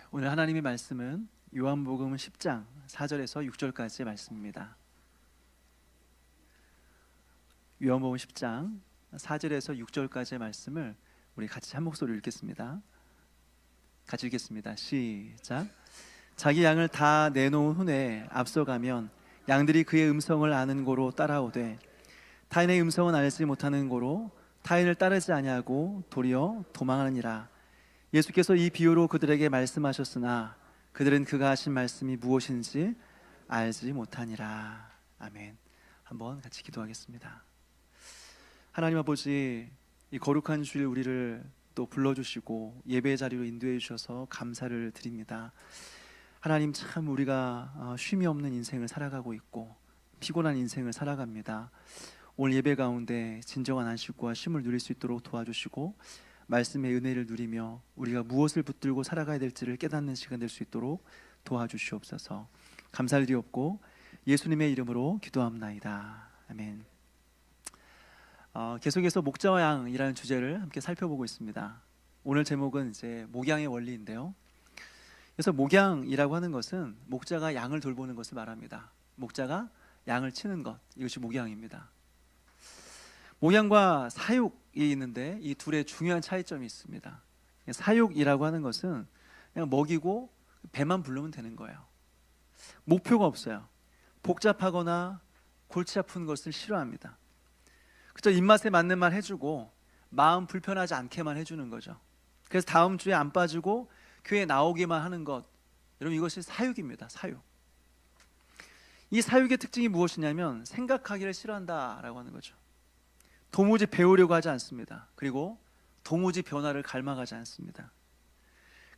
오늘 하나님의 말씀은 요한복음 10장 4절에서 6절까지의 말씀입니다. 요한복음 10장 4절에서 6절까지의 말씀을 우리 같이 한 목소리로 읽겠습니다. 같이 읽겠습니다. 시작. 자기 양을 다 내놓은 후에 앞서가면 양들이 그의 음성을 아는 고로 따라오되 타인의 음성은 알지 못하는 고로 타인을 따르지 아니하고 도리어 도망하느니라. 예수께서 이 비유로 그들에게 말씀하셨으나 그들은 그가 하신 말씀이 무엇인지 알지 못하니라. 아멘. 한번 같이 기도하겠습니다. 하나님 아버지, 이 거룩한 주일 우리를 또 불러주시고 예배의 자리로 인도해 주셔서 감사를 드립니다. 하나님, 참 우리가 쉼이 없는 인생을 살아가고 있고 피곤한 인생을 살아갑니다. 오늘 예배 가운데 진정한 안식과 쉼을 누릴 수 있도록 도와주시고 말씀의 은혜를 누리며 우리가 무엇을 붙들고 살아가야 될지를 깨닫는 시간 될 수 있도록 도와주시옵소서. 감사를 드리옵고 예수님의 이름으로 기도합나이다. 아멘. 계속해서 목자와 양이라는 주제를 함께 살펴보고 있습니다. 오늘 제목은 이제 목양의 원리인데요. 그래서 목양이라고 하는 것은 목자가 양을 돌보는 것을 말합니다. 목자가 양을 치는 것, 이것이 목양입니다. 목양과 사육이 있는데 이 둘의 중요한 차이점이 있습니다. 사육이라고 하는 것은 그냥 먹이고 배만 부르면 되는 거예요. 목표가 없어요. 복잡하거나 골치 아픈 것을 싫어합니다. 그저 입맛에 맞는 말 해주고 마음 불편하지 않게만 해주는 거죠. 그래서 다음 주에 안 빠지고 교회에 나오기만 하는 것, 여러분 이것이 사육입니다. 사육. 이 사육의 특징이 무엇이냐면 생각하기를 싫어한다라고 하는 거죠. 도무지 배우려고 하지 않습니다. 그리고 도무지 변화를 갈망하지 않습니다.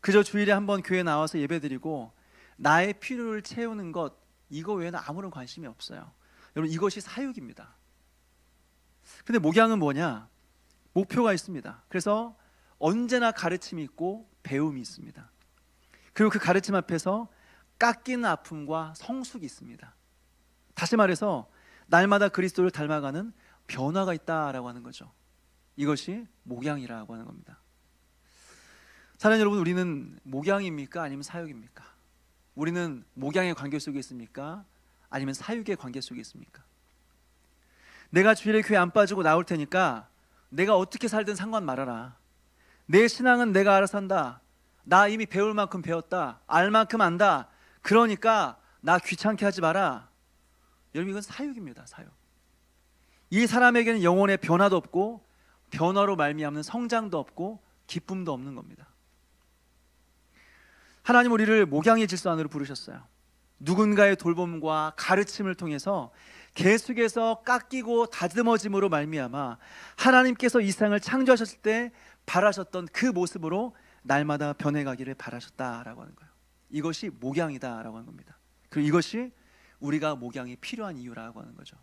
그저 주일에 한번 교회에 나와서 예배드리고 나의 필요를 채우는 것, 이거 외에는 아무런 관심이 없어요. 여러분 이것이 사육입니다. 근데 목양은 뭐냐? 목표가 있습니다. 그래서 언제나 가르침이 있고 배움이 있습니다. 그리고 그 가르침 앞에서 깎이는 아픔과 성숙이 있습니다. 다시 말해서 날마다 그리스도를 닮아가는 변화가 있다라고 하는 거죠. 이것이 목양이라고 하는 겁니다. 사랑하는 여러분, 우리는 목양입니까? 아니면 사육입니까? 우리는 목양의 관계 속에 있습니까? 아니면 사육의 관계 속에 있습니까? 내가 주일에 교회 안 빠지고 나올 테니까 내가 어떻게 살든 상관 말아라. 내 신앙은 내가 알아서 한다. 나 이미 배울 만큼 배웠다. 알 만큼 안다. 그러니까 나 귀찮게 하지 마라. 여러분 이건 사육입니다. 사육. 이 사람에게는 영혼의 변화도 없고 변화로 말미암는 성장도 없고 기쁨도 없는 겁니다. 하나님 우리를 목양의 질서 안으로 부르셨어요. 누군가의 돌봄과 가르침을 통해서 계속해서 깎이고 다듬어짐으로 말미암아 하나님께서 이 세상을 창조하셨을 때 바라셨던 그 모습으로 날마다 변해가기를 바라셨다라고 하는 거예요. 이것이 목양이다라고 하는 겁니다. 그리고 이것이 우리가 목양이 필요한 이유라고 하는 거죠.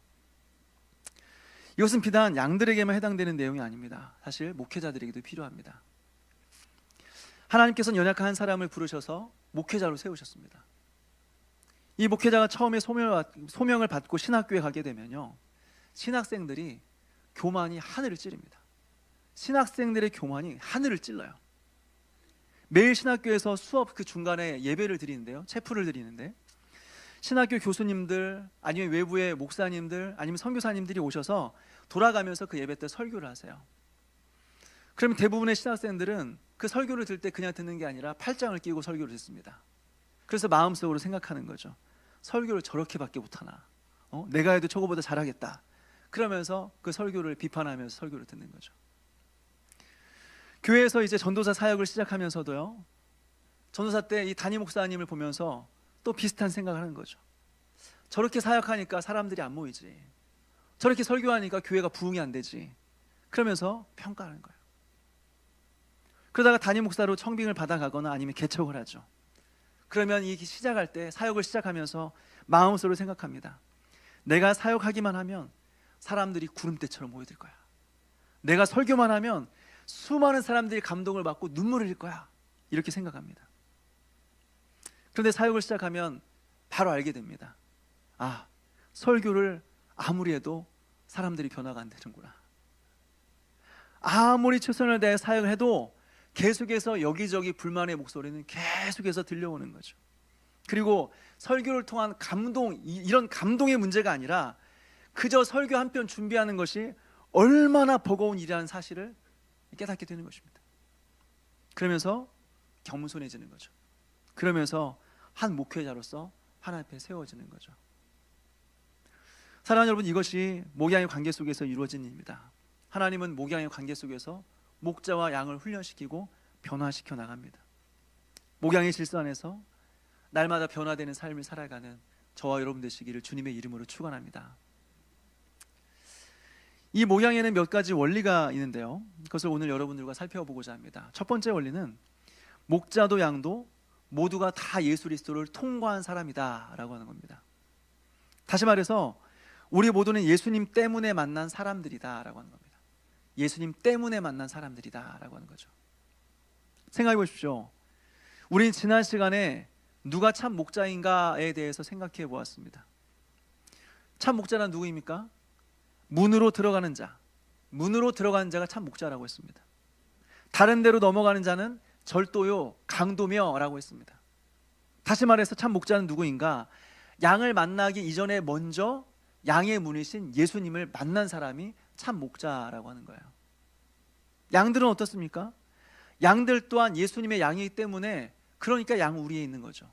이것은 비단 양들에게만 해당되는 내용이 아닙니다. 사실 목회자들에게도 필요합니다. 하나님께서는 연약한 한 사람을 부르셔서 목회자로 세우셨습니다. 이 목회자가 처음에 소명을 받고 신학교에 가게 되면요, 신학생들이 교만이 하늘을 찌릅니다. 신학생들의 교만이 하늘을 찔러요. 매일 신학교에서 수업 그 중간에 예배를 드리는데요, 체프를 드리는데 신학교 교수님들 아니면 외부의 목사님들 아니면 선교사님들이 오셔서 돌아가면서 그 예배 때 설교를 하세요. 그러면 대부분의 신학생들은 그 설교를 들을 때 그냥 듣는 게 아니라 팔짱을 끼고 설교를 듣습니다. 그래서 마음속으로 생각하는 거죠. 설교를 저렇게밖에 못하나? 내가 해도 저거보다 잘하겠다. 그러면서 그 설교를 비판하면서 설교를 듣는 거죠. 교회에서 이제 전도사 사역을 시작하면서도요, 전도사 때 이 담임 목사님을 보면서 또 비슷한 생각을 하는 거죠. 저렇게 사역하니까 사람들이 안 모이지. 저렇게 설교하니까 교회가 부흥이 안 되지. 그러면서 평가하는 거예요. 그러다가 담임 목사로 청빙을 받아가거나 아니면 개척을 하죠. 그러면 이 시작할 때 사역을 시작하면서 마음속으로 생각합니다. 내가 사역하기만 하면 사람들이 구름대처럼 모여들 거야. 내가 설교만 하면 수많은 사람들이 감동을 받고 눈물을 흘릴 거야. 이렇게 생각합니다. 그런데 사역을 시작하면 바로 알게 됩니다. 아, 설교를 아무리 해도 사람들이 변화가 안 되는구나. 아무리 최선을 다해 사역을 해도 계속해서 여기저기 불만의 목소리는 계속해서 들려오는 거죠. 그리고 설교를 통한 감동, 이런 감동의 문제가 아니라 그저 설교 한 편 준비하는 것이 얼마나 버거운 일이라는 사실을 깨닫게 되는 것입니다. 그러면서 겸손해지는 거죠. 그러면서 한 목회자로서 하나님 앞에 세워지는 거죠. 사랑하는 여러분, 이것이 목양의 관계 속에서 이루어진 일입니다. 하나님은 목양의 관계 속에서 목자와 양을 훈련시키고 변화시켜 나갑니다. 목양의 질서 안에서 날마다 변화되는 삶을 살아가는 저와 여러분 되시기를 주님의 이름으로 축원합니다. 이 목양에는 몇 가지 원리가 있는데요, 그것을 오늘 여러분들과 살펴보고자 합니다. 첫 번째 원리는 목자도 양도 모두가 다 예수 그리스도를 통과한 사람이다 라고 하는 겁니다. 다시 말해서 우리 모두는 예수님 때문에 만난 사람들이다 라고 하는 겁니다. 예수님 때문에 만난 사람들이다 라고 하는 거죠. 생각해 보십시오. 우린 지난 시간에 누가 참 목자인가에 대해서 생각해 보았습니다. 참 목자란 누구입니까? 문으로 들어가는 자, 문으로 들어가는 자가 참 목자라고 했습니다. 다른 데로 넘어가는 자는 절도요 강도며 라고 했습니다. 다시 말해서 참 목자는 누구인가? 양을 만나기 이전에 먼저 양의 문이신 예수님을 만난 사람이 참 목자라고 하는 거예요. 양들은 어떻습니까? 양들 또한 예수님의 양이기 때문에, 그러니까 양 우리에 있는 거죠.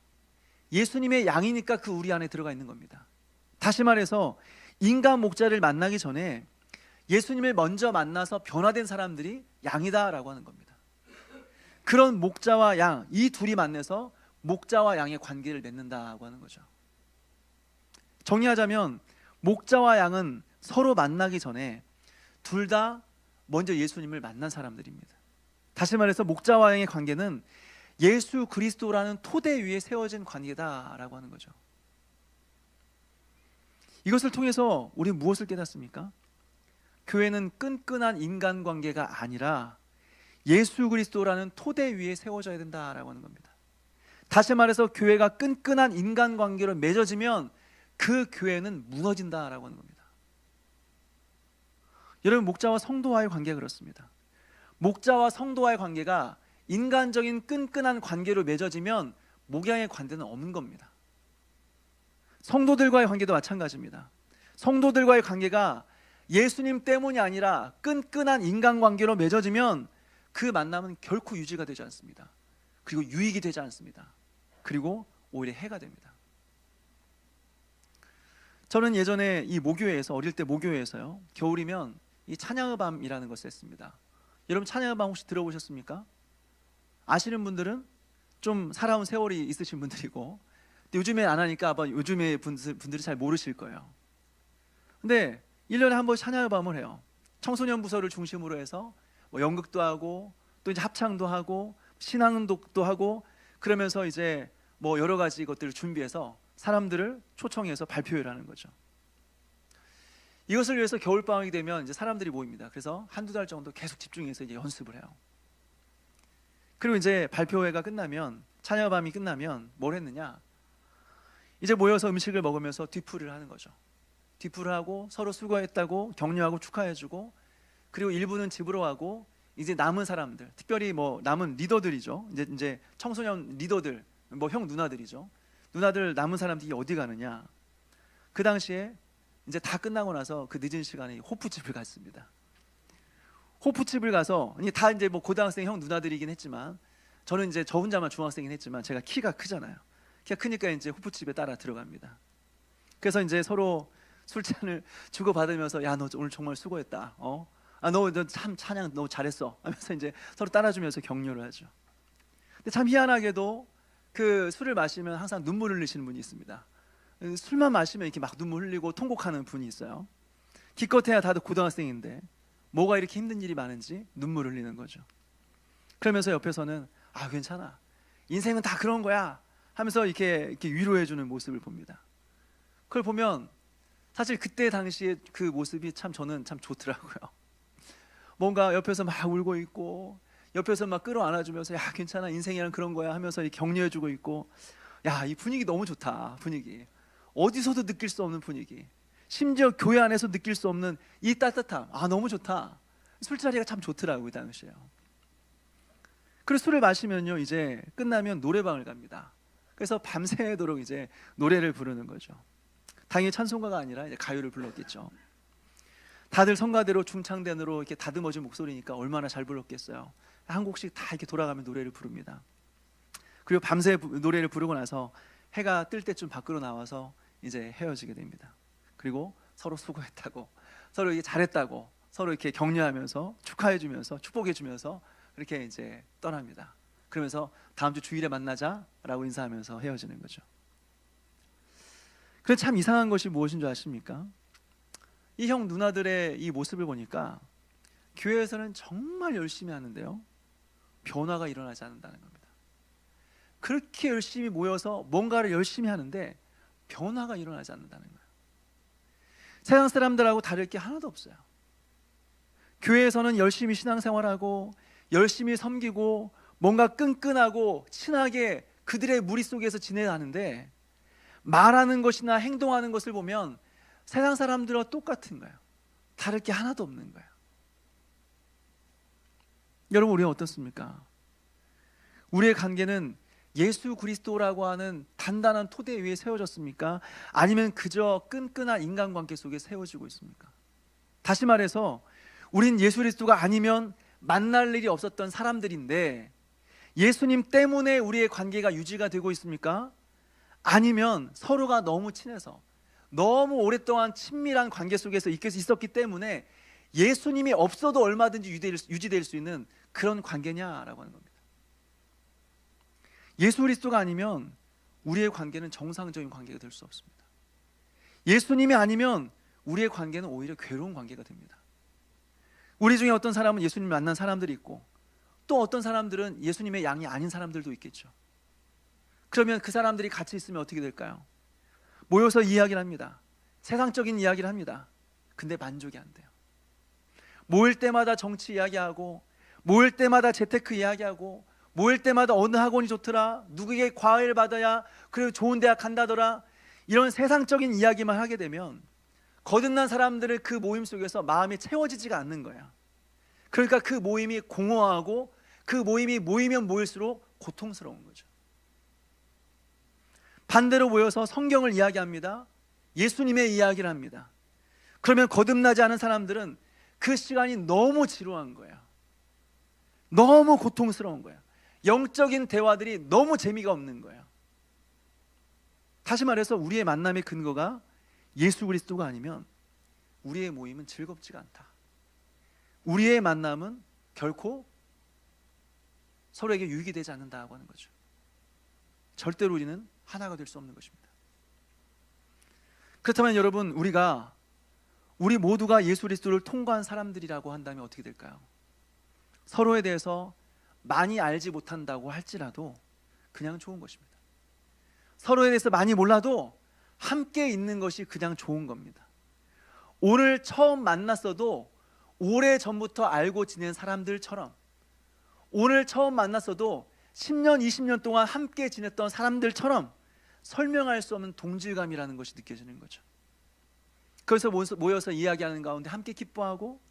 예수님의 양이니까 그 우리 안에 들어가 있는 겁니다. 다시 말해서 인간 목자를 만나기 전에 예수님을 먼저 만나서 변화된 사람들이 양이다라고 하는 겁니다. 그런 목자와 양, 이 둘이 만나서 목자와 양의 관계를 맺는다고 하는 거죠. 정리하자면 목자와 양은 서로 만나기 전에 둘 다 먼저 예수님을 만난 사람들입니다. 다시 말해서 목자와 양의 관계는 예수 그리스도라는 토대 위에 세워진 관계다라고 하는 거죠. 이것을 통해서 우리는 무엇을 깨닫습니까? 교회는 끈끈한 인간관계가 아니라 예수 그리스도라는 토대 위에 세워져야 된다라고 하는 겁니다. 다시 말해서 교회가 끈끈한 인간관계로 맺어지면 그 교회는 무너진다라고 하는 겁니다. 여러분, 목자와 성도와의 관계가 그렇습니다. 목자와 성도와의 관계가 인간적인 끈끈한 관계로 맺어지면 목양의 관계는 없는 겁니다. 성도들과의 관계도 마찬가지입니다. 성도들과의 관계가 예수님 때문이 아니라 끈끈한 인간관계로 맺어지면 그 만남은 결코 유지가 되지 않습니다. 그리고 유익이 되지 않습니다. 그리고 오히려 해가 됩니다. 저는 예전에 이 모교회에서, 어릴 때 모교회에서요, 겨울이면 이 찬양의 밤이라는 것을 했습니다. 여러분, 찬양의 밤 혹시 들어보셨습니까? 아시는 분들은 좀 살아온 세월이 있으신 분들이고, 요즘에 안 하니까 아마 요즘에 분들이 잘 모르실 거예요. 근데 1년에 한 번 찬양의 밤을 해요. 청소년 부서를 중심으로 해서 뭐 연극도 하고 또 이제 합창도 하고 신앙독도 하고, 그러면서 이제 뭐 여러 가지 것들을 준비해서 사람들을 초청해서 발표회를 하는 거죠. 이것을 위해서 겨울방학이 되면 이제 사람들이 모입니다. 그래서 한두 달 정도 계속 집중해서 이제 연습을 해요. 그리고 이제 발표회가 끝나면, 찬양의 밤이 끝나면 뭘 했느냐? 이제 모여서 음식을 먹으면서 뒤풀이를 하는 거죠. 뒤풀이를 하고 서로 수고했다고 격려하고 축하해주고, 그리고 일부는 집으로 가고, 이제 남은 사람들, 특별히 뭐 남은 리더들이죠. 이제 청소년 리더들, 뭐 형 누나들이죠. 누나들 남은 사람들이 어디 가느냐? 그 당시에 이제 다 끝나고 나서 그 늦은 시간에 호프집을 갔습니다. 호프집을 가서 다 이제 뭐 고등학생 형 누나들이긴 했지만, 저는 이제 저 혼자만 중학생이긴 했지만 제가 키가 크잖아요. 키가 크니까 이제 호프집에 따라 들어갑니다. 그래서 이제 서로 술잔을 주고 받으면서, 야, 너 오늘 정말 수고했다. 너 참 찬양 너 잘했어 하면서 이제 서로 따라주면서 격려를 하죠. 근데 참 희한하게도 그 술을 마시면 항상 눈물 흘리시는 분이 있습니다. 술만 마시면 이렇게 막 눈물 흘리고 통곡하는 분이 있어요. 기껏해야 다들 고등학생인데 뭐가 이렇게 힘든 일이 많은지 눈물 흘리는 거죠. 그러면서 옆에서는 아, 괜찮아, 인생은 다 그런 거야 하면서 이렇게 위로해주는 모습을 봅니다. 그걸 보면 사실 그때 당시에 그 모습이 저는 참 좋더라고요. 뭔가 옆에서 막 울고 있고, 옆에서 막 끌어안아주면서, 야, 괜찮아, 인생이란 그런 거야 하면서 격려해주고 있고, 야, 이 분위기 너무 좋다. 분위기 어디서도 느낄 수 없는 분위기, 심지어 교회 안에서 느낄 수 없는 이 따뜻함, 아, 너무 좋다. 술자리가 참 좋더라고요, 이 당시에요. 그리고 술을 마시면요, 이제 끝나면 노래방을 갑니다. 그래서 밤새도록 이제 노래를 부르는 거죠. 당연히 찬송가가 아니라 이제 가요를 불렀겠죠. 다들 성가대로 중창단으로 이렇게 다듬어진 목소리니까 얼마나 잘 불렀겠어요. 한 곡씩 다 이렇게 돌아가며 노래를 부릅니다. 그리고 밤새 노래를 부르고 나서 해가 뜰 때쯤 밖으로 나와서 이제 헤어지게 됩니다. 그리고 서로 수고했다고, 서로 이게 잘했다고, 서로 이렇게 격려하면서 축하해주면서 축복해주면서 이렇게 이제 떠납니다. 그러면서 다음 주 주일에 만나자라고 인사하면서 헤어지는 거죠. 그래서 참 이상한 것이 무엇인 줄 아십니까? 이 형 누나들의 이 모습을 보니까 교회에서는 정말 열심히 하는데요, 변화가 일어나지 않는다는 겁니다. 그렇게 열심히 모여서 뭔가를 열심히 하는데 변화가 일어나지 않는다는 거예요. 세상 사람들하고 다를 게 하나도 없어요. 교회에서는 열심히 신앙생활하고 열심히 섬기고 뭔가 끈끈하고 친하게 그들의 무리 속에서 지내가는데 말하는 것이나 행동하는 것을 보면 세상 사람들과 똑같은 거예요. 다를 게 하나도 없는 거예요. 여러분, 우리는 어떻습니까? 우리의 관계는 예수 그리스도라고 하는 단단한 토대 위에 세워졌습니까? 아니면 그저 끈끈한 인간관계 속에 세워지고 있습니까? 다시 말해서 우린 예수 그리스도가 아니면 만날 일이 없었던 사람들인데 예수님 때문에 우리의 관계가 유지가 되고 있습니까? 아니면 서로가 너무 친해서 너무 오랫동안 친밀한 관계 속에서 있었기 때문에 예수님이 없어도 얼마든지 유지될 수 있는 그런 관계냐라고 하는 겁니다. 예수 그리스도가 아니면 우리의 관계는 정상적인 관계가 될 수 없습니다. 예수님이 아니면 우리의 관계는 오히려 괴로운 관계가 됩니다. 우리 중에 어떤 사람은 예수님 만난 사람들이 있고 또 어떤 사람들은 예수님의 양이 아닌 사람들도 있겠죠. 그러면 그 사람들이 같이 있으면 어떻게 될까요? 모여서 이야기를 합니다. 세상적인 이야기를 합니다. 근데 만족이 안 돼요. 모일 때마다 정치 이야기하고 모일 때마다 재테크 이야기하고 모일 때마다 어느 학원이 좋더라, 누구에게 과외를 받아야 그리고 좋은 대학 간다더라, 이런 세상적인 이야기만 하게 되면 거듭난 사람들을 그 모임 속에서 마음이 채워지지가 않는 거야. 그러니까 그 모임이 공허하고 그 모임이 모이면 모일수록 고통스러운 거죠. 반대로 모여서 성경을 이야기합니다. 예수님의 이야기를 합니다. 그러면 거듭나지 않은 사람들은 그 시간이 너무 지루한 거예요. 너무 고통스러운 거예요. 영적인 대화들이 너무 재미가 없는 거예요. 다시 말해서 우리의 만남의 근거가 예수 그리스도가 아니면 우리의 모임은 즐겁지가 않다. 우리의 만남은 결코 서로에게 유익이 되지 않는다고 하는 거죠. 절대로 우리는 하나가 될 수 없는 것입니다. 그렇다면 여러분, 우리 모두가 예수 그리스도를 통과한 사람들이라고 한다면 어떻게 될까요? 서로에 대해서 많이 알지 못한다고 할지라도 그냥 좋은 것입니다. 서로에 대해서 많이 몰라도 함께 있는 것이 그냥 좋은 겁니다. 오늘 처음 만났어도 오래전부터 알고 지낸 사람들처럼, 오늘 처음 만났어도 10년, 20년 동안 함께 지냈던 사람들처럼 설명할 수 없는 동질감이라는 것이 느껴지는 거죠. 그래서 모여서 이야기하는 가운데 함께 기뻐하고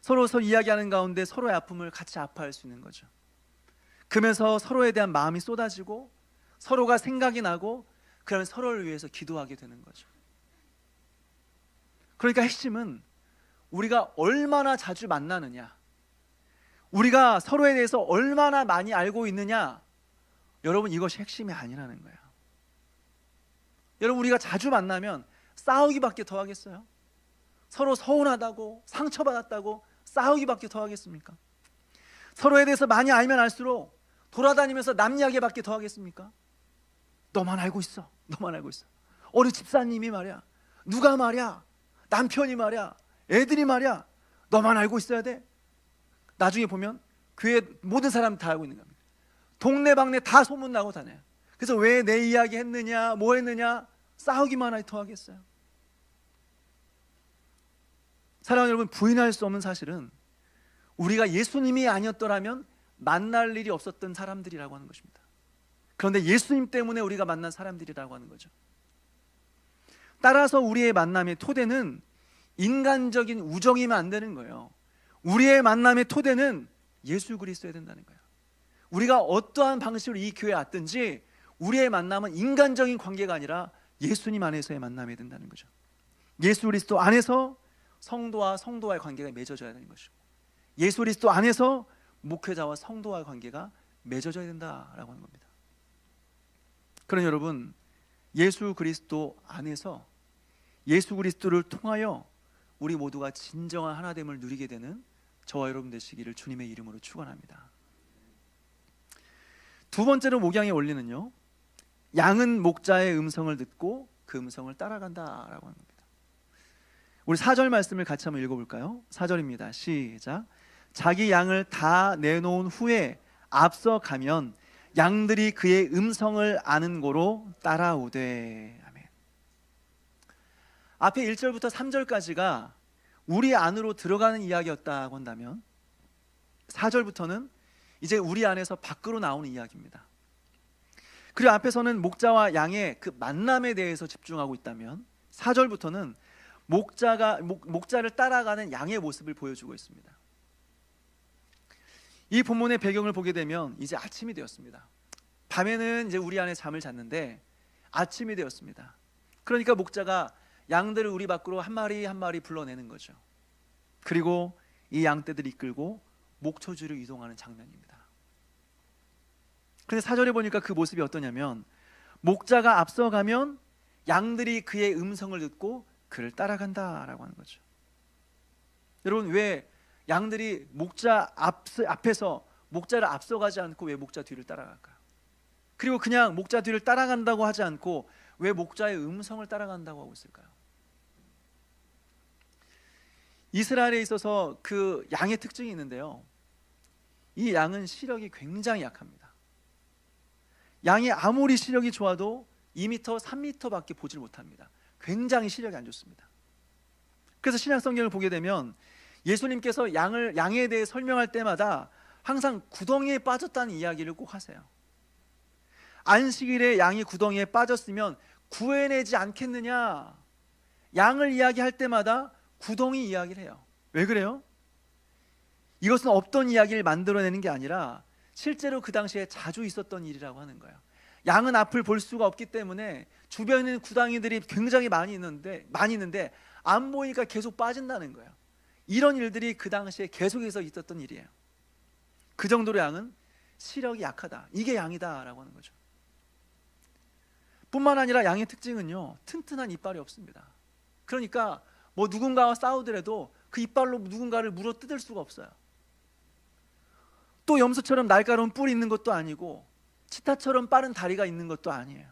서로 이야기하는 가운데 서로의 아픔을 같이 아파할 수 있는 거죠. 그러면서 서로에 대한 마음이 쏟아지고 서로가 생각이 나고 그러면 서로를 위해서 기도하게 되는 거죠. 그러니까 핵심은 우리가 얼마나 자주 만나느냐, 우리가 서로에 대해서 얼마나 많이 알고 있느냐, 여러분, 이것이 핵심이 아니라는 거예요. 여러분, 우리가 자주 만나면 싸우기밖에 더 하겠어요? 서로 서운하다고 상처받았다고 싸우기밖에 더 하겠습니까? 서로에 대해서 많이 알면 알수록 돌아다니면서 남 이야기밖에 더 하겠습니까? 너만 알고 있어, 너만 알고 있어. 어느 집사님이 말이야, 누가 말이야, 남편이 말이야, 애들이 말이야, 너만 알고 있어야 돼. 나중에 보면 교회 모든 사람 다 알고 있는 겁니다. 동네방네 다 소문나고 다녀요. 그래서 왜 내 이야기 했느냐, 뭐 했느냐, 싸우기만 더 하겠어요. 사랑하는 여러분, 부인할 수 없는 사실은 우리가 예수님이 아니었더라면 만날 일이 없었던 사람들이라고 하는 것입니다. 그런데 예수님 때문에 우리가 만난 사람들이라고 하는 거죠. 따라서 우리의 만남의 토대는 인간적인 우정이면 안 되는 거예요. 우리의 만남의 토대는 예수 그리스도여야 된다는 거예요. 우리가 어떠한 방식으로 이 교회에 왔든지 우리의 만남은 인간적인 관계가 아니라 예수님 안에서의 만남이 된다는 거죠. 예수 그리스도 안에서 성도와 성도와의 관계가 맺어져야 되는 것이고, 예수 그리스도 안에서 목회자와 성도와의 관계가 맺어져야 된다라고 하는 겁니다. 그러나 여러분, 예수 그리스도 안에서 예수 그리스도를 통하여 우리 모두가 진정한 하나됨을 누리게 되는 저와 여러분 되시기를 주님의 이름으로 축원합니다. 두 번째로 목양의 원리는요, 양은 목자의 음성을 듣고 그 음성을 따라간다라고 하는 겁니다. 우리 4절 말씀을 같이 한번 읽어볼까요? 4절입니다. 시작. 자기 양을 다 내놓은 후에 앞서 가면 양들이 그의 음성을 아는 고로 따라오되. 아멘. 앞에 1절부터 3절까지가 우리 안으로 들어가는 이야기였다고 한다면 4절부터는 이제 우리 안에서 밖으로 나오는 이야기입니다. 그리고 앞에서는 목자와 양의 그 만남에 대해서 집중하고 있다면 4절부터는 목자를 따라가는 양의 모습을 보여주고 있습니다. 이 본문의 배경을 보게 되면 이제 아침이 되었습니다. 밤에는 이제 우리 안에 잠을 잤는데 아침이 되었습니다. 그러니까 목자가 양들을 우리 밖으로 한 마리 한 마리 불러내는 거죠. 그리고 이 양떼들을 이끌고 목초지로 이동하는 장면입니다. 그런데 4절에 보니까 그 모습이 어떠냐면 목자가 앞서가면 양들이 그의 음성을 듣고 그를 따라간다라고 하는 거죠. 여러분, 왜 양들이 목자 앞에서 목자를 앞서가지 않고 왜 목자 뒤를 따라갈까요? 그리고 그냥 목자 뒤를 따라간다고 하지 않고 왜 목자의 음성을 따라간다고 하고 있을까요? 이스라엘에 있어서 그 양의 특징이 있는데요, 이 양은 시력이 굉장히 약합니다. 양이 아무리 시력이 좋아도 2m, 3m밖에 보질 못합니다. 굉장히 시력이 안 좋습니다. 그래서 신약 성경을 보게 되면 예수님께서 양에 대해 설명할 때마다 항상 구덩이에 빠졌다는 이야기를 꼭 하세요. 안식일에 양이 구덩이에 빠졌으면 구해내지 않겠느냐, 양을 이야기할 때마다 구덩이 이야기를 해요. 왜 그래요? 이것은 없던 이야기를 만들어내는 게 아니라 실제로 그 당시에 자주 있었던 일이라고 하는 거예요. 양은 앞을 볼 수가 없기 때문에 주변에 있는 구덩이들이 굉장히 많이 있는데 안 보이니까 계속 빠진다는 거예요. 이런 일들이 그 당시에 계속해서 있었던 일이에요. 그 정도로 양은 시력이 약하다, 이게 양이다라고 하는 거죠. 뿐만 아니라 양의 특징은요, 튼튼한 이빨이 없습니다. 그러니까 뭐 누군가와 싸우더라도 그 이빨로 누군가를 물어뜯을 수가 없어요. 또 염소처럼 날카로운 뿔이 있는 것도 아니고 치타처럼 빠른 다리가 있는 것도 아니에요.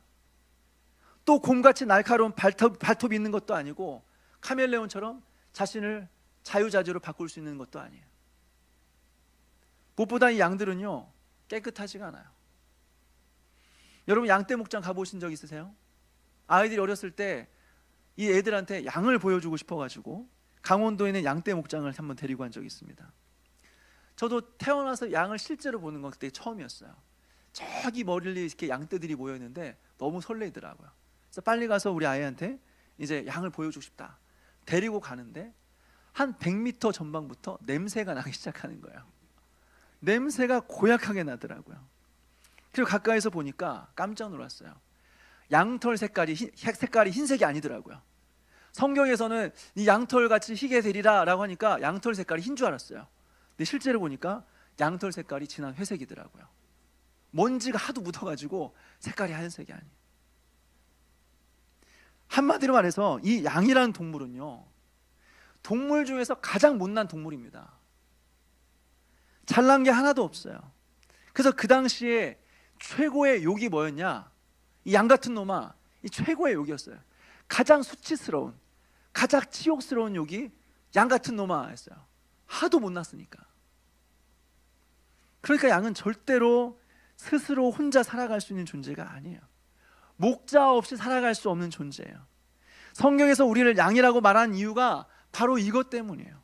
또 곰같이 날카로운 발톱이 있는 것도 아니고 카멜레온처럼 자신을 자유자재로 바꿀 수 있는 것도 아니에요. 무엇보다 이 양들은요, 깨끗하지가 않아요. 여러분, 양떼 목장 가보신 적 있으세요? 아이들이 어렸을 때 이 애들한테 양을 보여주고 싶어가지고 강원도에 있는 양떼 목장을 한번 데리고 간 적이 있습니다. 저도 태어나서 양을 실제로 보는 건 그때 처음이었어요. 저기 멀리 이렇게 양떼들이 모여 있는데 너무 설레더라고요. 그래서 빨리 가서 우리 아이한테 이제 양을 보여주고 싶다. 데리고 가는데 한 100m 전방부터 냄새가 나기 시작하는 거예요. 냄새가 고약하게 나더라고요. 그리고 가까이서 보니까 깜짝 놀랐어요. 양털 색깔이 흰색이 아니더라고요. 성경에서는 이 양털 같이 희게 되리라 라고 하니까 양털 색깔이 흰 줄 알았어요. 근데 실제로 보니까 양털 색깔이 진한 회색이더라고요. 먼지가 하도 묻어가지고 색깔이 하얀색이 아니에요. 한마디로 말해서 이 양이라는 동물은요, 동물 중에서 가장 못난 동물입니다. 잘난 게 하나도 없어요. 그래서 그 당시에 최고의 욕이 뭐였냐, 이 양 같은 놈아, 이 최고의 욕이었어요. 가장 수치스러운, 가장 치욕스러운 욕이 양 같은 놈아 했어요. 하도 못났으니까. 그러니까 양은 절대로 스스로 혼자 살아갈 수 있는 존재가 아니에요. 목자 없이 살아갈 수 없는 존재예요. 성경에서 우리를 양이라고 말한 이유가 바로 이것 때문이에요.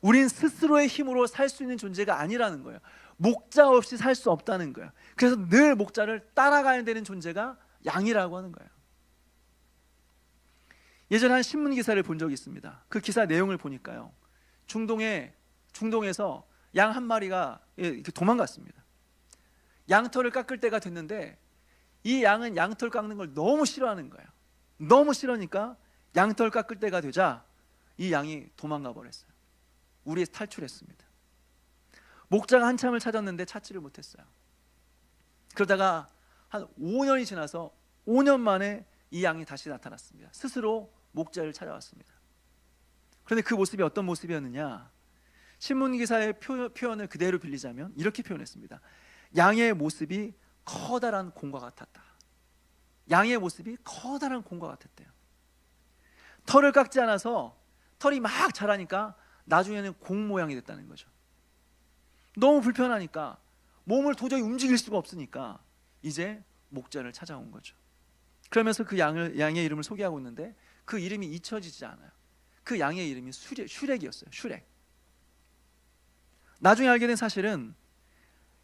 우린 스스로의 힘으로 살 수 있는 존재가 아니라는 거예요. 목자 없이 살 수 없다는 거예요. 그래서 늘 목자를 따라가야 되는 존재가 양이라고 하는 거예요. 예전에 한 신문 기사를 본 적이 있습니다. 그 기사 내용을 보니까요, 중동에서 양 한 마리가 도망갔습니다. 양털을 깎을 때가 됐는데 이 양은 양털 깎는 걸 너무 싫어하는 거예요. 너무 싫으니까 양털 깎을 때가 되자 이 양이 도망가 버렸어요. 우리에서 탈출했습니다. 목자가 한참을 찾았는데 찾지를 못했어요. 그러다가 한 5년이 지나서 5년 만에 이 양이 다시 나타났습니다. 스스로 목자를 찾아왔습니다. 그런데 그 모습이 어떤 모습이었느냐? 신문기사의 표현을 그대로 빌리자면 이렇게 표현했습니다. 양의 모습이 커다란 곰과 같았다. 양의 모습이 커다란 곰과 같았대요. 털을 깎지 않아서 털이 막 자라니까 나중에는 곰 모양이 됐다는 거죠. 너무 불편하니까 몸을 도저히 움직일 수가 없으니까 이제 목자를 찾아온 거죠. 그러면서 그 양의 이름을 소개하고 있는데 그 이름이 잊혀지지 않아요. 그 양의 이름이 슈렉이었어요. 슈렉. 나중에 알게 된 사실은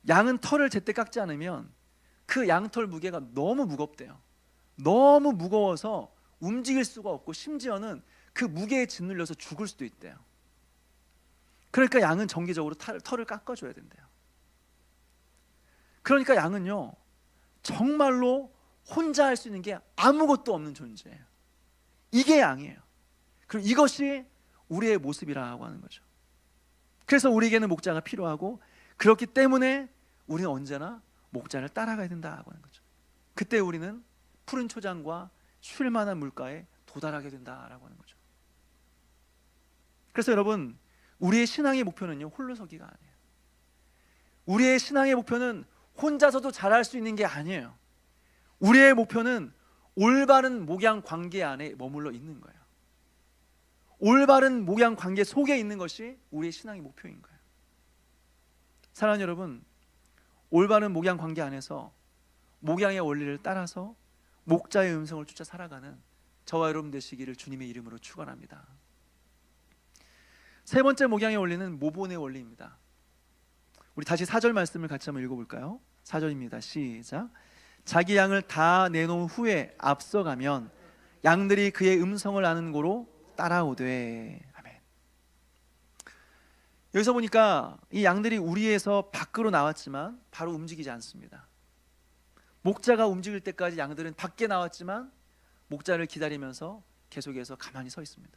양은 털을 제때 깎지 않으면 그 양털 무게가 너무 무겁대요. 너무 무거워서 움직일 수가 없고 심지어는 그 무게에 짓눌려서 죽을 수도 있대요. 그러니까 양은 정기적으로 털을 깎아줘야 된대요. 그러니까 양은요 정말로 혼자 할 수 있는 게 아무것도 없는 존재예요. 이게 양이에요. 그리고 이것이 우리의 모습이라고 하는 거죠. 그래서 우리에게는 목자가 필요하고 그렇기 때문에 우리는 언제나 목자를 따라가야 된다고 하는 거죠. 그때 우리는 푸른 초장과 쉴만한 물가에 도달하게 된다라고 하는 거죠. 그래서 여러분 우리의 신앙의 목표는요 홀로서기가 아니에요. 우리의 신앙의 목표는 혼자서도 잘할 수 있는 게 아니에요. 우리의 목표는 올바른 목양 관계 안에 머물러 있는 거예요. 올바른 목양 관계 속에 있는 것이 우리의 신앙의 목표인 거예요. 사랑하는 여러분, 올바른 목양 관계 안에서 목양의 원리를 따라서 목자의 음성을 쫓아 살아가는 저와 여러분 되시기를 주님의 이름으로 축원합니다. 세 번째 목양의 원리는 모본의 원리입니다. 우리 다시 4절 말씀을 같이 한번 읽어볼까요? 4절입니다. 시작. 자기 양을 다 내놓은 후에 앞서가면 양들이 그의 음성을 아는 고로 따라오되. 아멘. 여기서 보니까 이 양들이 우리에서 밖으로 나왔지만 바로 움직이지 않습니다. 목자가 움직일 때까지 양들은 밖에 나왔지만 목자를 기다리면서 계속해서 가만히 서 있습니다.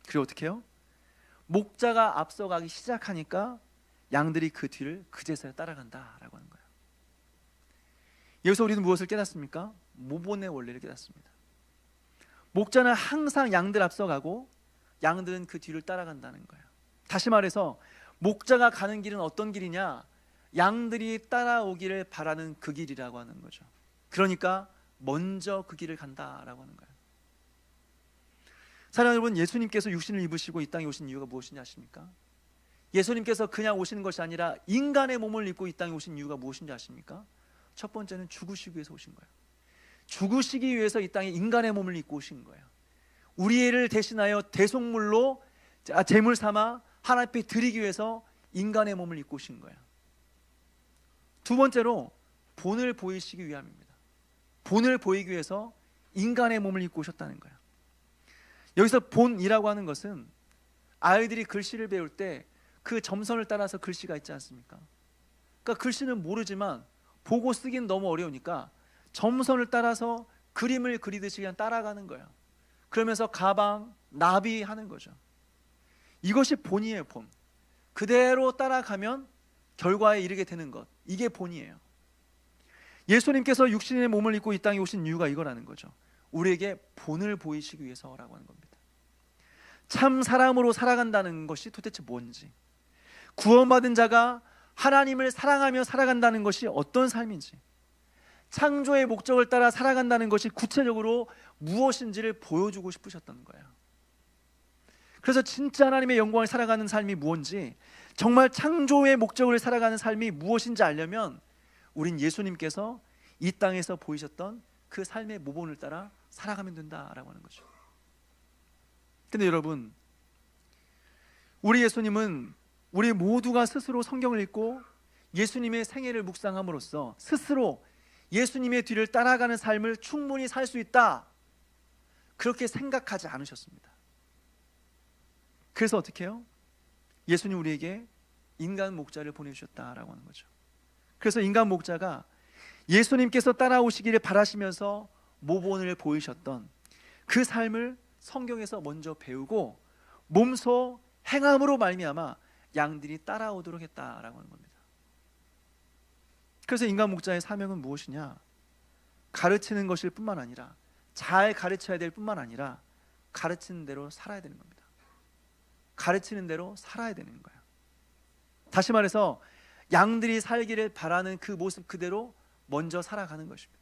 그리고 어떻게 해요? 목자가 앞서가기 시작하니까 양들이 그 뒤를 그제서야 따라간다라고 하는 거예요. 여기서 우리는 무엇을 깨닫습니까? 모본의 원리를 깨닫습니다. 목자는 항상 양들 앞서가고 양들은 그 뒤를 따라간다는 거예요. 다시 말해서 목자가 가는 길은 어떤 길이냐? 양들이 따라오기를 바라는 그 길이라고 하는 거죠. 그러니까 먼저 그 길을 간다라고 하는 거예요. 사랑하는 여러분, 예수님께서 육신을 입으시고 이 땅에 오신 이유가 무엇인지 아십니까? 예수님께서 그냥 오시는 것이 아니라 인간의 몸을 입고 이 땅에 오신 이유가 무엇인지 아십니까? 첫 번째는 죽으시기 위해서 오신 거예요. 죽으시기 위해서 이 땅에 인간의 몸을 입고 오신 거예요. 우리를 대신하여 대속물로 제물 삼아 하나님 앞에 드리기 위해서 인간의 몸을 입고 오신 거예요. 두 번째로 본을 보이시기 위함입니다. 본을 보이기 위해서 인간의 몸을 입고 오셨다는 거예요. 여기서 본이라고 하는 것은 아이들이 글씨를 배울 때 그 점선을 따라서 글씨가 있지 않습니까? 그러니까 글씨는 모르지만 보고 쓰기는 너무 어려우니까 점선을 따라서 그림을 그리듯이 그냥 따라가는 거예요. 그러면서 가방, 나비 하는 거죠. 이것이 본이에요. 본. 그대로 따라가면 결과에 이르게 되는 것, 이게 본이에요. 예수님께서 육신의 몸을 입고 이 땅에 오신 이유가 이거라는 거죠. 우리에게 본을 보이시기 위해서라고 하는 겁니다. 참 사람으로 살아간다는 것이 도대체 뭔지, 구원받은 자가 하나님을 사랑하며 살아간다는 것이 어떤 삶인지, 창조의 목적을 따라 살아간다는 것이 구체적으로 무엇인지를 보여주고 싶으셨던 거예요. 그래서 진짜 하나님의 영광을 살아가는 삶이 무엇인지, 정말 창조의 목적을 살아가는 삶이 무엇인지 알려면 우린 예수님께서 이 땅에서 보이셨던 그 삶의 모본을 따라 살아가면 된다라고 하는 거죠. 근데 여러분, 우리 예수님은 우리 모두가 스스로 성경을 읽고 예수님의 생애를 묵상함으로써 스스로 예수님의 뒤를 따라가는 삶을 충분히 살 수 있다, 그렇게 생각하지 않으셨습니다. 그래서 어떻게 해요? 예수님 우리에게 인간 목자를 보내주셨다라고 하는 거죠. 그래서 인간 목자가 예수님께서 따라오시기를 바라시면서 모본을 보이셨던 그 삶을 성경에서 먼저 배우고 몸소 행함으로 말미암아 양들이 따라오도록 했다라고 하는 겁니다. 그래서 인간 목자의 사명은 무엇이냐? 가르치는 것일 뿐만 아니라, 잘 가르쳐야 될 뿐만 아니라 가르치는 대로 살아야 되는 겁니다. 가르치는 대로 살아야 되는 거예요. 다시 말해서 양들이 살기를 바라는 그 모습 그대로 먼저 살아가는 것입니다.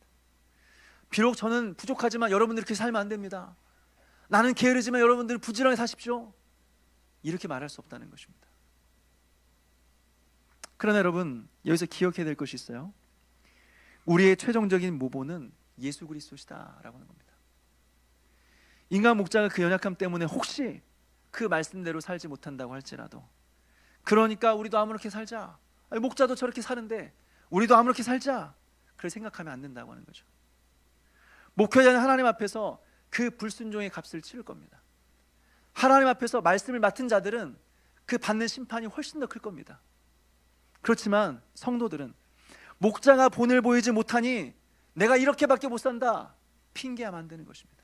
비록 저는 부족하지만 여러분들 그렇게 살면 안 됩니다. 나는 게으르지만 여러분들 부지런히 사십시오. 이렇게 말할 수 없다는 것입니다. 그러나 여러분, 여기서 기억해야 될 것이 있어요. 우리의 최종적인 모본은 예수 그리스도시다라고 하는 겁니다. 인간 목자가 그 연약함 때문에 혹시 그 말씀대로 살지 못한다고 할지라도, 그러니까 우리도 아무렇게 살자, 아니, 목자도 저렇게 사는데 우리도 아무렇게 살자, 그렇게 생각하면 안 된다고 하는 거죠. 목회자는 하나님 앞에서 그 불순종의 값을 치를 겁니다. 하나님 앞에서 말씀을 맡은 자들은 그 받는 심판이 훨씬 더 클 겁니다. 그렇지만 성도들은 목자가 본을 보이지 못하니 내가 이렇게밖에 못 산다, 핑계하면 안 되는 것입니다.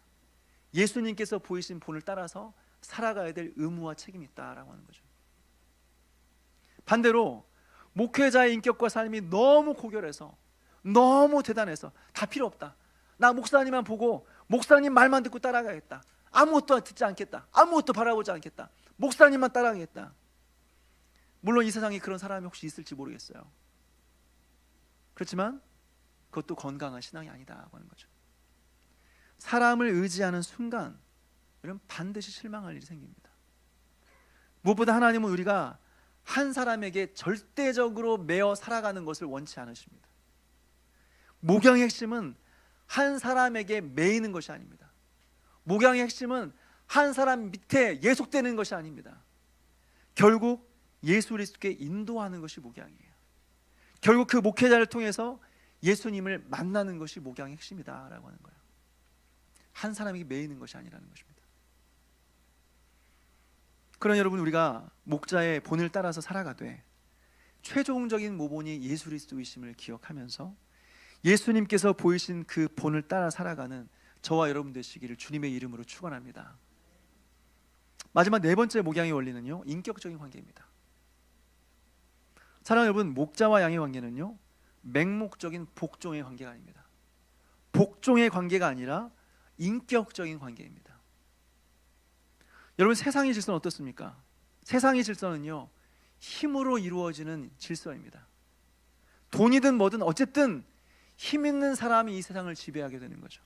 예수님께서 보이신 본을 따라서 살아가야 될 의무와 책임이 있다라고 하는 거죠. 반대로 목회자의 인격과 삶이 너무 고결해서, 너무 대단해서 다 필요 없다, 나 목사님만 보고 목사님 말만 듣고 따라가겠다, 아무것도 듣지 않겠다, 아무것도 바라보지 않겠다, 목사님만 따라가겠다. 물론 이 세상에 그런 사람이 혹시 있을지 모르겠어요. 그렇지만 그것도 건강한 신앙이 아니다고 하는 거죠. 사람을 의지하는 순간 이런 반드시 실망할 일이 생깁니다. 무엇보다 하나님은 우리가 한 사람에게 절대적으로 매어 살아가는 것을 원치 않으십니다. 목양의 핵심은 한 사람에게 매이는 것이 아닙니다. 목양의 핵심은 한 사람 밑에 예속되는 것이 아닙니다. 결국 예수 그리스도께 인도하는 것이 목양이에요. 결국 그 목회자를 통해서 예수님을 만나는 것이 목양의 핵심이다라고 하는 거예요. 한 사람에게 매이는 것이 아니라는 것입니다. 그러나 여러분, 우리가 목자의 본을 따라서 살아가되 최종적인 모본이 예수 그리스도이심을 기억하면서 예수님께서 보이신 그 본을 따라 살아가는 저와 여러분 되시기를 주님의 이름으로 축원합니다. 마지막 네 번째 목양의 원리는요, 인격적인 관계입니다. 사랑하는 여러분, 목자와 양의 관계는요, 맹목적인 복종의 관계가 아닙니다. 복종의 관계가 아니라 인격적인 관계입니다. 여러분, 세상의 질서는 어떻습니까? 세상의 질서는요, 힘으로 이루어지는 질서입니다. 돈이든 뭐든 어쨌든 힘 있는 사람이 이 세상을 지배하게 되는 거죠.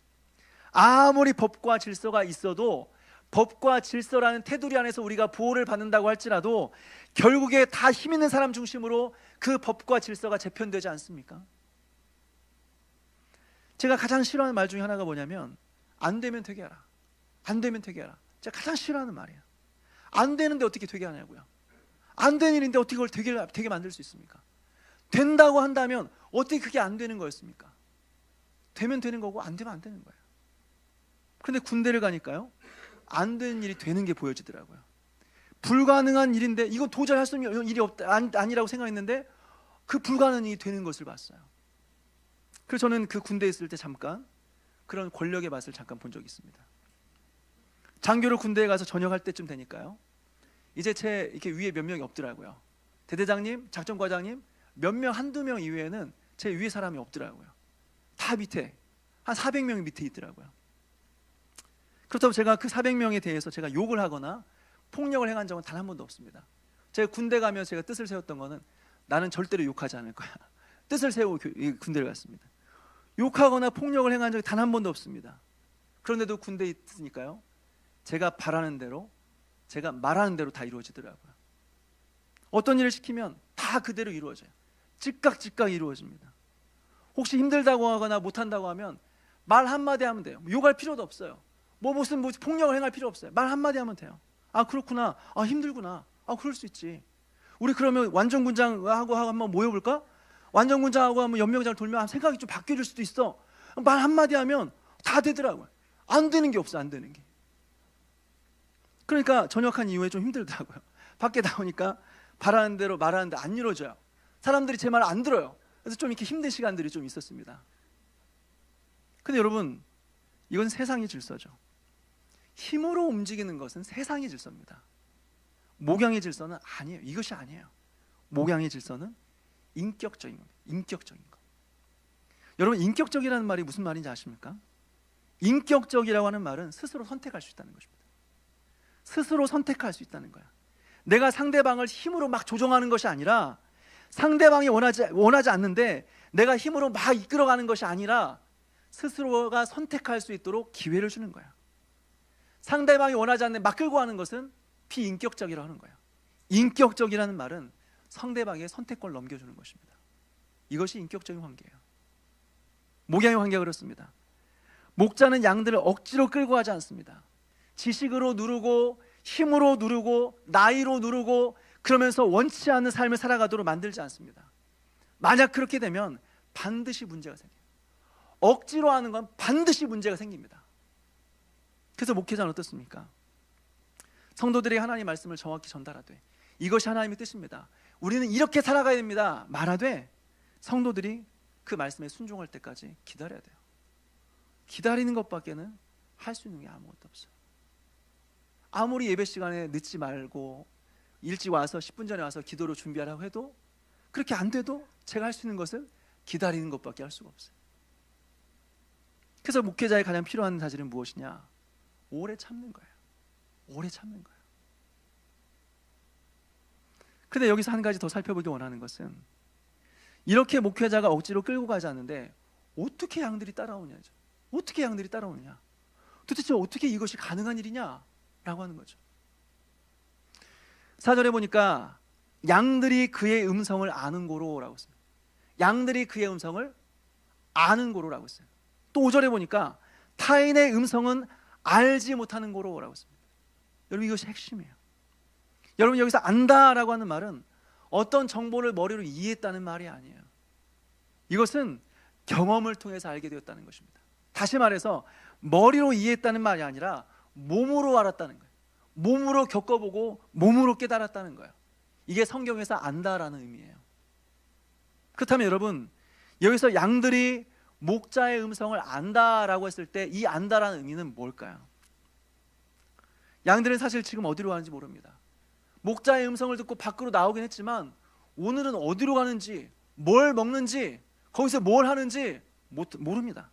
아무리 법과 질서가 있어도 법과 질서라는 테두리 안에서 우리가 보호를 받는다고 할지라도 결국에 다 힘 있는 사람 중심으로 그 법과 질서가 재편되지 않습니까? 제가 가장 싫어하는 말 중에 하나가 뭐냐면, 안 되면 되게 하라, 안 되면 되게 하라. 제가 가장 싫어하는 말이에요. 안 되는데 어떻게 되게 하냐고요. 안 되는 일인데 어떻게 그걸 되게 만들 수 있습니까? 된다고 한다면 어떻게 그게 안 되는 거였습니까? 되면 되는 거고 안 되면 안 되는 거예요. 그런데 군대를 가니까요, 안 되는 일이 되는 게 보여지더라고요. 불가능한 일인데, 이건 도저히 할 수 있는 일이 아니라고 생각했는데 그 불가능한 일이 되는 것을 봤어요. 그래서 저는 그 군대에 있을 때 잠깐 그런 권력의 맛을 잠깐 본 적이 있습니다. 장교로 군대에 가서 전역할 때쯤 되니까요, 이제 제 이렇게 위에 몇 명이 없더라고요. 대대장님, 작전과장님 몇 명, 한두 명 이외에는 제 위에 사람이 없더라고요. 다 밑에 한 400명이 밑에 있더라고요. 그렇다고 제가 그 400명에 대해서 제가 욕을 하거나 폭력을 행한 적은 단 한 번도 없습니다. 제가 군대 가면 제가 뜻을 세웠던 거는, 나는 절대로 욕하지 않을 거야, 뜻을 세우고 군대를 갔습니다. 욕하거나 폭력을 행한 적이 단 한 번도 없습니다. 그런데도 군대에 있으니까요, 제가 바라는 대로, 제가 말하는 대로 다 이루어지더라고요. 어떤 일을 시키면 다 그대로 이루어져요. 즉각 이루어집니다. 혹시 힘들다고 하거나 못한다고 하면 말 한마디 하면 돼요. 욕할 필요도 없어요. 무슨 폭력을 행할 필요 없어요. 말 한마디 하면 돼요. 아, 그렇구나, 아, 힘들구나, 아, 그럴 수 있지. 우리 그러면 완전군장하고 한번 모여볼까? 완전군장하고 한번 연명장을 돌면 생각이 좀 바뀌어질 수도 있어. 말 한마디 하면 다 되더라고요. 안 되는 게 없어, 안 되는 게. 그러니까 전역한 이후에 좀 힘들더라고요. 밖에 나오니까 바라는 대로 말하는데 안 이루어져요. 사람들이 제 말 안 들어요. 그래서 좀 이렇게 힘든 시간들이 좀 있었습니다. 근데 여러분, 이건 세상의 질서죠. 힘으로 움직이는 것은 세상의 질서입니다. 목양의 질서는 아니에요. 이것이 아니에요. 목양의 질서는 인격적인 겁니다. 인격적인 것. 여러분, 인격적이라는 말이 무슨 말인지 아십니까? 인격적이라고 하는 말은 스스로 선택할 수 있다는 것입니다. 스스로 선택할 수 있다는 거야. 내가 상대방을 힘으로 막 조종하는 것이 아니라, 상대방이 원하지 않는데 내가 힘으로 막 이끌어가는 것이 아니라 스스로가 선택할 수 있도록 기회를 주는 거야. 상대방이 원하지 않는데 막 끌고 가는 것은 비인격적이라고 하는 거야. 인격적이라는 말은 상대방의 선택권을 넘겨주는 것입니다. 이것이 인격적인 관계예요. 목양의 관계가 그렇습니다. 목자는 양들을 억지로 끌고 가지 않습니다. 지식으로 누르고 힘으로 누르고 나이로 누르고 그러면서 원치 않는 삶을 살아가도록 만들지 않습니다. 만약 그렇게 되면 반드시 문제가 생겨요. 억지로 하는 건 반드시 문제가 생깁니다. 그래서 목회자는 어떻습니까? 성도들에게 하나님의 말씀을 정확히 전달하되 이것이 하나님의 뜻입니다. 우리는 이렇게 살아가야 됩니다. 말하되 성도들이 그 말씀에 순종할 때까지 기다려야 돼요. 기다리는 것밖에는 할 수 있는 게 아무것도 없어요. 아무리 예배 시간에 늦지 말고 일찍 와서 10분 전에 와서 기도로 준비하라고 해도, 그렇게 안 돼도 제가 할 수 있는 것은 기다리는 것밖에 할 수가 없어요. 그래서 목회자의 가장 필요한 사실은 무엇이냐? 오래 참는 거예요. 오래 참는 거예요. 그런데 여기서 한 가지 더 살펴보기 원하는 것은, 이렇게 목회자가 억지로 끌고 가지 않는데 어떻게 양들이 따라오냐죠. 어떻게 양들이 따라오느냐? 도대체 어떻게 이것이 가능한 일이냐? 라고 하는 거죠. 4절에 보니까 양들이 그의 음성을 아는 고로라고 했어요. 양들이 그의 음성을 아는 고로라고 했어요. 또 5절에 보니까 타인의 음성은 알지 못하는 고로라고 했습니다. 여러분, 이것이 핵심이에요. 여러분, 여기서 안다라고 하는 말은 어떤 정보를 머리로 이해했다는 말이 아니에요. 이것은 경험을 통해서 알게 되었다는 것입니다. 다시 말해서 머리로 이해했다는 말이 아니라 몸으로 알았다는 거예요. 몸으로 겪어보고 몸으로 깨달았다는 거예요. 이게 성경에서 안다라는 의미예요. 그렇다면 여러분, 여기서 양들이 목자의 음성을 안다라고 했을 때 이 안다라는 의미는 뭘까요? 양들은 사실 지금 어디로 가는지 모릅니다. 목자의 음성을 듣고 밖으로 나오긴 했지만 오늘은 어디로 가는지, 뭘 먹는지, 거기서 뭘 하는지 모릅니다.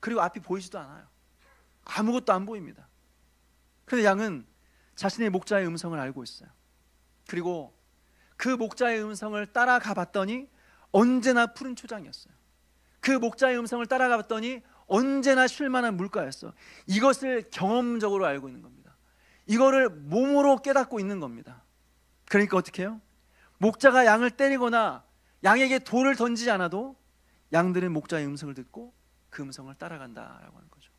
그리고 앞이 보이지도 않아요. 아무것도 안 보입니다. 그런데 양은 자신의 목자의 음성을 알고 있어요. 그리고 그 목자의 음성을 따라가 봤더니 언제나 푸른 초장이었어요. 그 목자의 음성을 따라가 봤더니 언제나 쉴만한 물가였어. 이것을 경험적으로 알고 있는 겁니다. 이거를 몸으로 깨닫고 있는 겁니다. 그러니까 어떻게 해요? 목자가 양을 때리거나 양에게 돌을 던지지 않아도 양들은 목자의 음성을 듣고 그 음성을 따라간다라고 하는 거죠.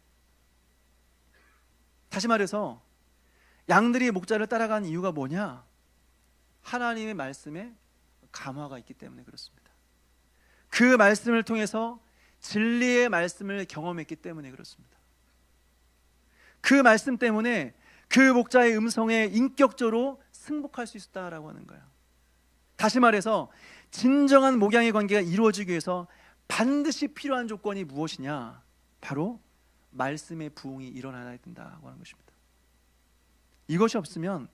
다시 말해서 양들이 목자를 따라간 이유가 뭐냐? 하나님의 말씀에 감화가 있기 때문에 그렇습니다. 그 말씀을 통해서 진리의 말씀을 경험했기 때문에 그렇습니다. 그 말씀 때문에 그 목자의 음성에 인격적으로 승복할 수 있었다라고 하는 거예요. 다시 말해서 진정한 목양의 관계가 이루어지기 위해서 반드시 필요한 조건이 무엇이냐? 바로 말씀의 부흥이 일어나야 된다고 하는 것입니다. 이것이 없으면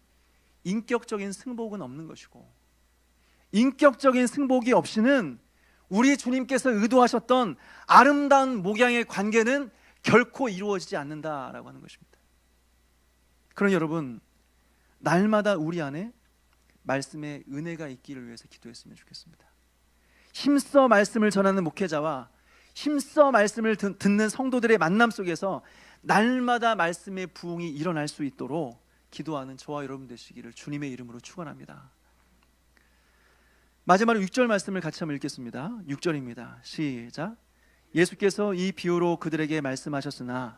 인격적인 승복은 없는 것이고, 인격적인 승복이 없이는 우리 주님께서 의도하셨던 아름다운 목양의 관계는 결코 이루어지지 않는다라고 하는 것입니다. 그러니 여러분, 날마다 우리 안에 말씀의 은혜가 있기를 위해서 기도했으면 좋겠습니다. 힘써 말씀을 전하는 목회자와 힘써 말씀을 듣는 성도들의 만남 속에서 날마다 말씀의 부흥이 일어날 수 있도록 기도하는 저와 여러분 되시기를 주님의 이름으로 축원합니다. 마지막으로 6절 말씀을 같이 한번 읽겠습니다. 6절입니다. 시작. 예수께서 이 비유로 그들에게 말씀하셨으나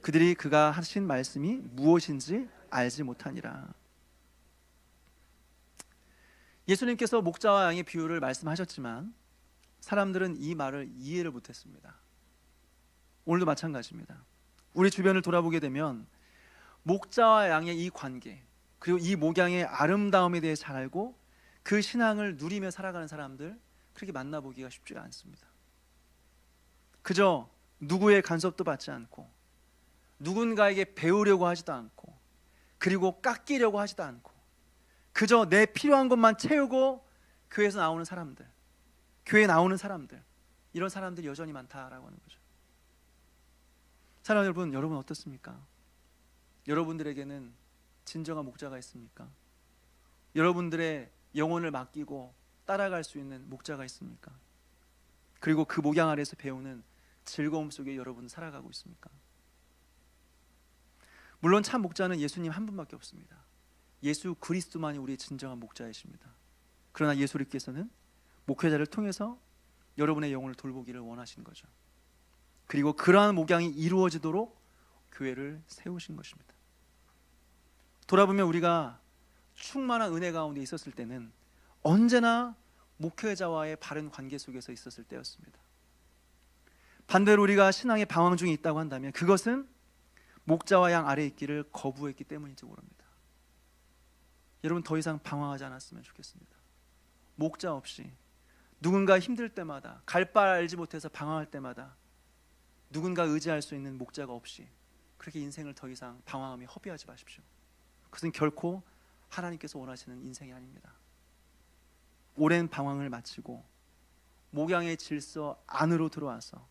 그들이 그가 하신 말씀이 무엇인지 알지 못하니라. 예수님께서 목자와 양의 비유를 말씀하셨지만 사람들은 이 말을 이해를 못했습니다. 오늘도 마찬가지입니다. 우리 주변을 돌아보게 되면 목자와 양의 이 관계, 그리고 이 목양의 아름다움에 대해 잘 알고 그 신앙을 누리며 살아가는 사람들, 그렇게 만나보기가 쉽지가 않습니다. 그저 누구의 간섭도 받지 않고 누군가에게 배우려고 하지도 않고 그리고 깎이려고 하지도 않고 그저 내 필요한 것만 채우고 교회에서 나오는 사람들, 교회에 나오는 사람들, 이런 사람들이 여전히 많다라고 하는 거죠. 사랑하는 여러분 어떻습니까? 여러분들에게는 진정한 목자가 있습니까? 여러분들의 영혼을 맡기고 따라갈 수 있는 목자가 있습니까? 그리고 그 목양 아래서 배우는 즐거움 속에 여러분 살아가고 있습니까? 물론 참 목자는 예수님 한 분밖에 없습니다. 예수 그리스도만이 우리의 진정한 목자이십니다. 그러나 예수님께서는 목회자를 통해서 여러분의 영혼을 돌보기를 원하시는 거죠. 그리고 그러한 목양이 이루어지도록 교회를 세우신 것입니다. 돌아보면 우리가 충만한 은혜 가운데 있었을 때는 언제나 목회자와의 바른 관계 속에서 있었을 때였습니다. 반대로 우리가 신앙의 방황 중에 있다고 한다면 그것은 목자와 양 아래에 있기를 거부했기 때문인지 모릅니다. 여러분 더 이상 방황하지 않았으면 좋겠습니다. 목자 없이 누군가 힘들 때마다 갈 바 알지 못해서 방황할 때마다 누군가 의지할 수 있는 목자가 없이 그렇게 인생을 더 이상 방황하며 허비하지 마십시오. 그것은 결코 하나님께서 원하시는 인생이 아닙니다. 오랜 방황을 마치고 목양의 질서 안으로 들어와서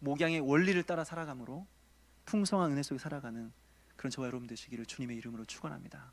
목양의 원리를 따라 살아감으로 풍성한 은혜 속에 살아가는 그런 저와 여러분 되시기를 주님의 이름으로 축원합니다.